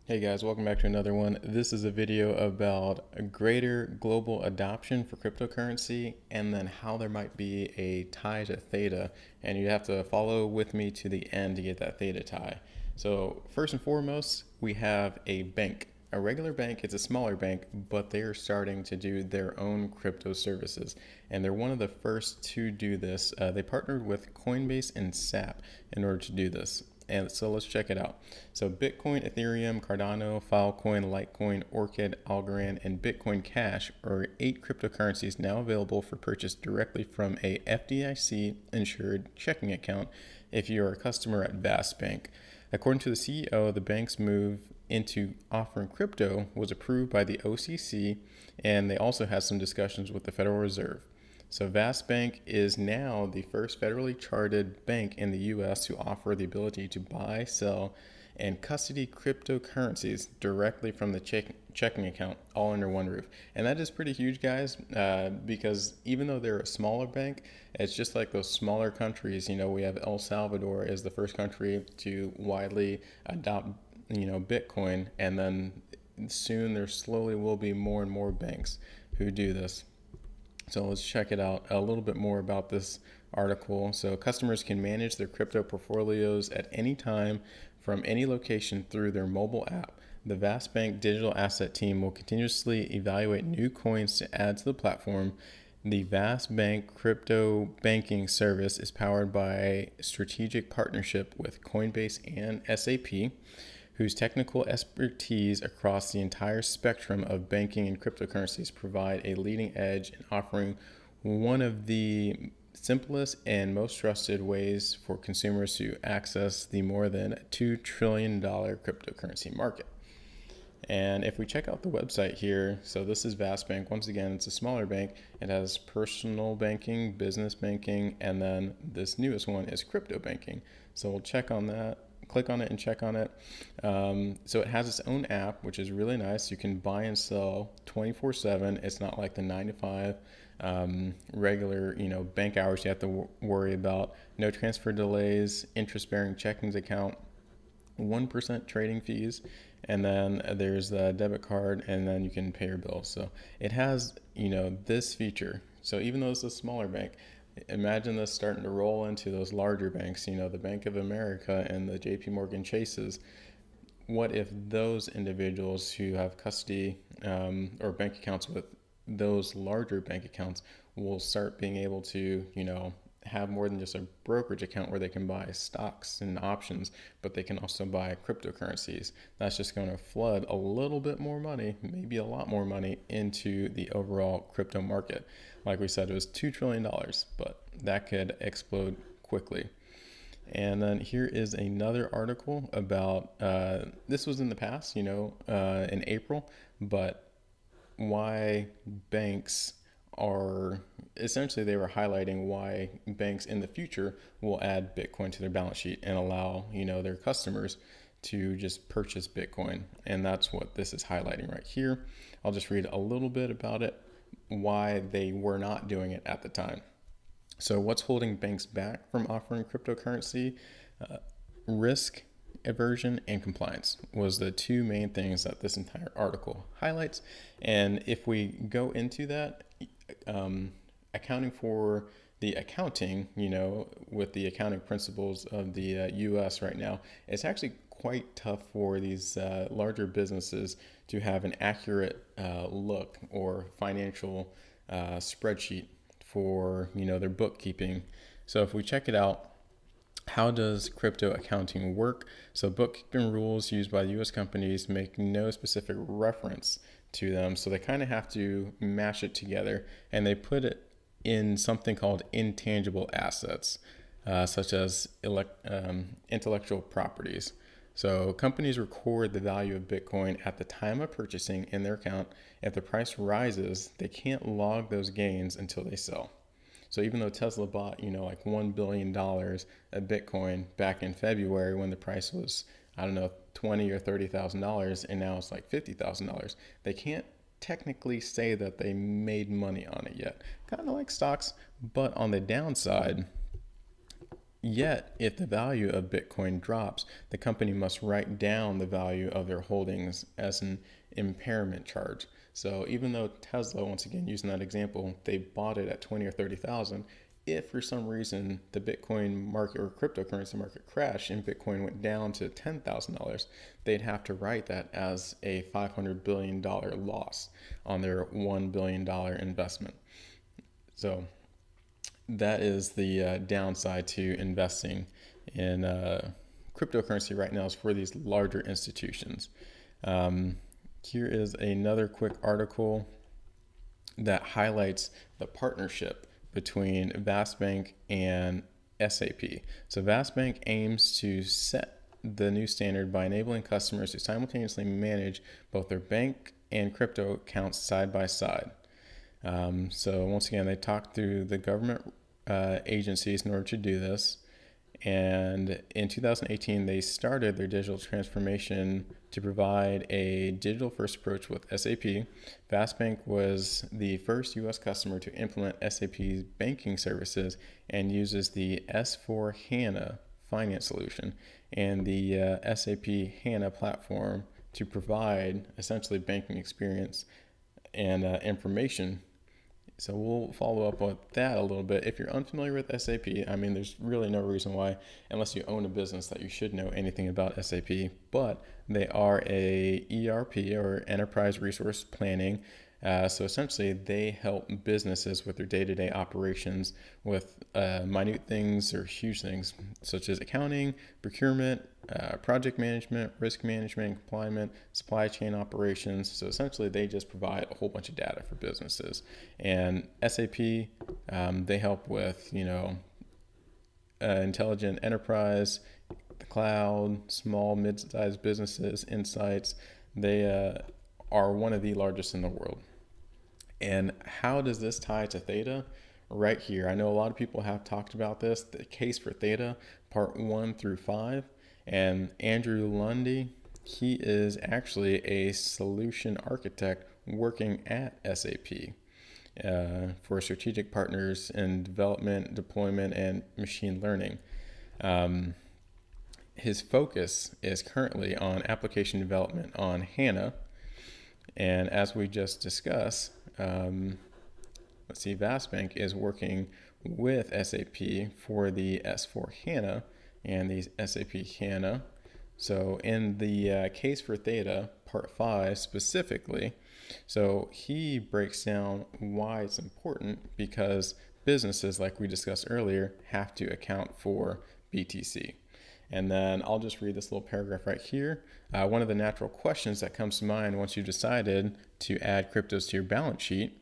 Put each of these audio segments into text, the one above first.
Hey guys, welcome back to another one. This is a video about a greater global adoption for cryptocurrency and then how there might be a tie to Theta, and you have to follow with me to the end to get that Theta tie. So first and foremost, we have a bank. A regular bank, it's a smaller bank, but they are starting to do their own crypto services. And they're one of the first to do this. They partnered with Coinbase and SAP in order to do this. And so let's check it out. So Bitcoin, Ethereum, Cardano, Filecoin, Litecoin, Orchid, Algorand, and Bitcoin Cash are 8 cryptocurrencies now available for purchase directly from a FDIC-insured checking account if you are a customer at Vast Bank. According to the CEO, the bank's move into offering crypto was approved by the OCC, and they also had some discussions with the Federal Reserve. So Vast Bank is now the first federally chartered bank in the U.S. to offer the ability to buy, sell, and custody cryptocurrencies directly from the checking account all under one roof. And that is pretty huge, guys, because even though they're a smaller bank, it's just like those smaller countries. You know, we have El Salvador as the first country to widely adopt, Bitcoin, and then soon there slowly will be more and more banks who do this. So let's check it out a little bit more about this article. So customers can manage their crypto portfolios at any time from any location through their mobile app. The Vast Bank digital asset team will continuously evaluate new coins to add to the platform. The Vast Bank crypto banking service is powered by a strategic partnership with Coinbase and SAP, whose technical expertise across the entire spectrum of banking and cryptocurrencies provide a leading edge in offering one of the simplest and most trusted ways for consumers to access the more than $2 trillion cryptocurrency market. And if we check out the website here, so this is Vast Bank. Once again, it's a smaller bank. It has personal banking, business banking, and then this newest one is crypto banking. So we'll check on that. Click on it and check on it. So it has its own app, which is really nice. You can buy and sell 24/7. It's not like the 9 to 5 regular, bank hours you have to worry about. No transfer delays, interest-bearing checkings account, 1% trading fees, and then there's the debit card, and then you can pay your bills. So it has, this feature. So even though it's a smaller bank, imagine this starting to roll into those larger banks, the Bank of America and the JP Morgan Chases. What if those individuals who have custody or bank accounts with those larger bank accounts will start being able to, have more than just a brokerage account where they can buy stocks and options, but they can also buy cryptocurrencies. That's just going to flood a little bit more money, maybe a lot more money, into the overall crypto market. Like we said, it was $2 trillion, but that could explode quickly. And then here is another article about, this was in the past, in April, but why banks are essentially, they were highlighting why banks in the future will add Bitcoin to their balance sheet and allow, their customers to just purchase Bitcoin. And that's what this is highlighting right here. I'll just read a little bit about it, why they were not doing it at the time. So what's holding banks back from offering cryptocurrency? Risk, aversion, and compliance was the two main things that this entire article highlights. And if we go into that, accounting for the accounting, with the accounting principles of the U.S. right now, it's actually quite tough for these larger businesses to have an accurate look or financial spreadsheet for, their bookkeeping. So if we check it out, how does crypto accounting work? So bookkeeping rules used by U.S. companies make no specific reference to them, so they kind of have to mash it together, and they put it in something called intangible assets, such as intellectual properties. So companies record the value of Bitcoin at the time of purchasing in their account. If the price rises, they can't log those gains until they sell. So even though Tesla bought, like $1 billion of Bitcoin back in February when the price was, $20,000 or $30,000, and now it's like $50,000, they can't technically say that they made money on it yet. Kind of like stocks, but on the downside, Yet, if the value of Bitcoin drops, the company must write down the value of their holdings as an impairment charge. So even though Tesla, once again, using that example, they bought it at 20 or 30,000, if for some reason the Bitcoin market or cryptocurrency market crashed and Bitcoin went down to $10,000, they'd have to write that as a $500 billion loss on their $1 billion investment. So that is the downside to investing in cryptocurrency right now, is for these larger institutions. Here is another quick article that highlights the partnership between Vastbank and SAP. So Vastbank aims to set the new standard by enabling customers to simultaneously manage both their bank and crypto accounts side by side. So once again, they talked through the government agencies in order to do this. And in 2018, they started their digital transformation to provide a digital-first approach with SAP. Vastbank was the first U.S. customer to implement SAP's banking services and uses the S/4HANA finance solution and the SAP HANA platform to provide essentially banking experience and information. So we'll follow up with that a little bit. If you're unfamiliar with SAP, I mean, there's really no reason why, unless you own a business, that you should know anything about SAP. But they are a ERP, or enterprise resource planning. So essentially, they help businesses with their day-to-day operations with minute things or huge things, such as accounting, procurement, project management, risk management, compliance, supply chain operations. So essentially, they just provide a whole bunch of data for businesses. And SAP, they help with, intelligent enterprise, the cloud, small, mid-sized businesses, insights. They are one of the largest in the world. And how does this tie to Theta? Right here. I know a lot of people have talked about this, the case for Theta, part 1 through 5. And Andrew Lundy, he is actually a solution architect working at SAP for strategic partners in development, deployment, and machine learning. His focus is currently on application development on HANA. And as we just discussed, Vastbank is working with SAP for the S/4HANA and these SAP HANA. So in the case for Theta, part 5 specifically, so he breaks down why it's important, because businesses, like we discussed earlier, have to account for BTC. And then I'll just read this little paragraph right here. One of the natural questions that comes to mind once you've decided to add cryptos to your balance sheet,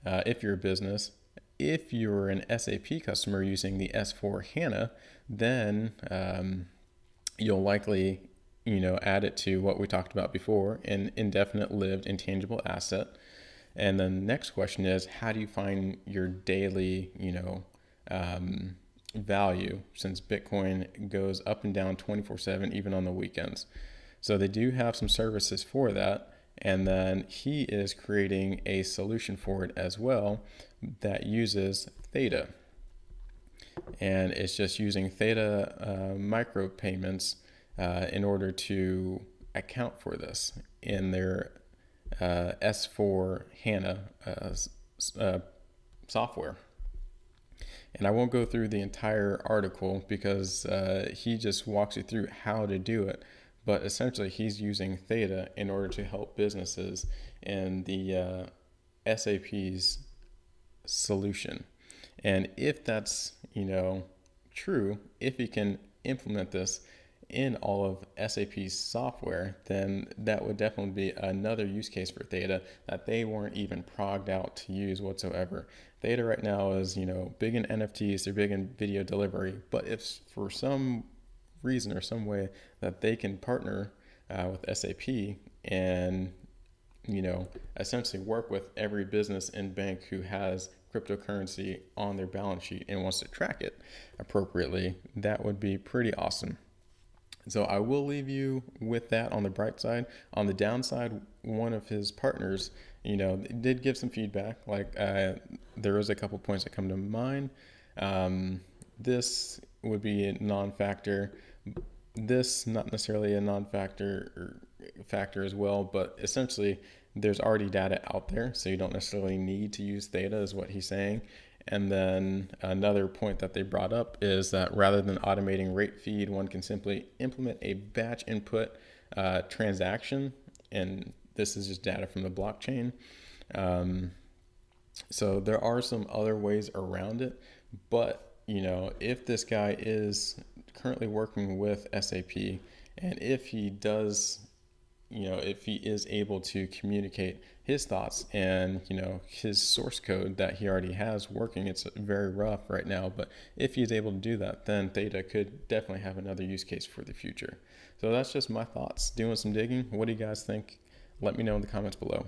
if you're a business, if you're an SAP customer using the S/4HANA, then you'll likely, add it to what we talked about before, an indefinite lived intangible asset. And then the next question is, how do you find your daily, value, since Bitcoin goes up and down 24/7, even on the weekends? So they do have some services for that. And then he is creating a solution for it as well that uses Theta. And it's just using Theta micropayments in order to account for this in their S/4HANA software. And I won't go through the entire article because he just walks you through how to do it. But essentially, he's using Theta in order to help businesses in the SAP's solution. And if that's, true, if he can implement this in all of SAP's software, then that would definitely be another use case for Theta that they weren't even progged out to use whatsoever. Theta right now is, big in NFTs, they're big in video delivery. But if for some reason or some way that they can partner with SAP and essentially work with every business and bank who has cryptocurrency on their balance sheet and wants to track it appropriately, that would be pretty awesome. So I will leave you with that on the bright side. On the downside, one of his partners, did give some feedback. Like there is a couple points that come to mind. This would be a non-factor. This not necessarily a non-factor or factor as well, but essentially there's already data out there, so you don't necessarily need to use theta, is what he's saying. And then another point that they brought up is that rather than automating rate feed, one can simply implement a batch input transaction, and this is just data from the blockchain. So there are some other ways around it, but if this guy is currently working with SAP, and if he does, if he is able to communicate his thoughts and his source code that he already has working, it's very rough right now, but if he's able to do that, then Theta could definitely have another use case for the future. So that's just my thoughts, doing some digging. What do you guys think? Let me know in the comments below.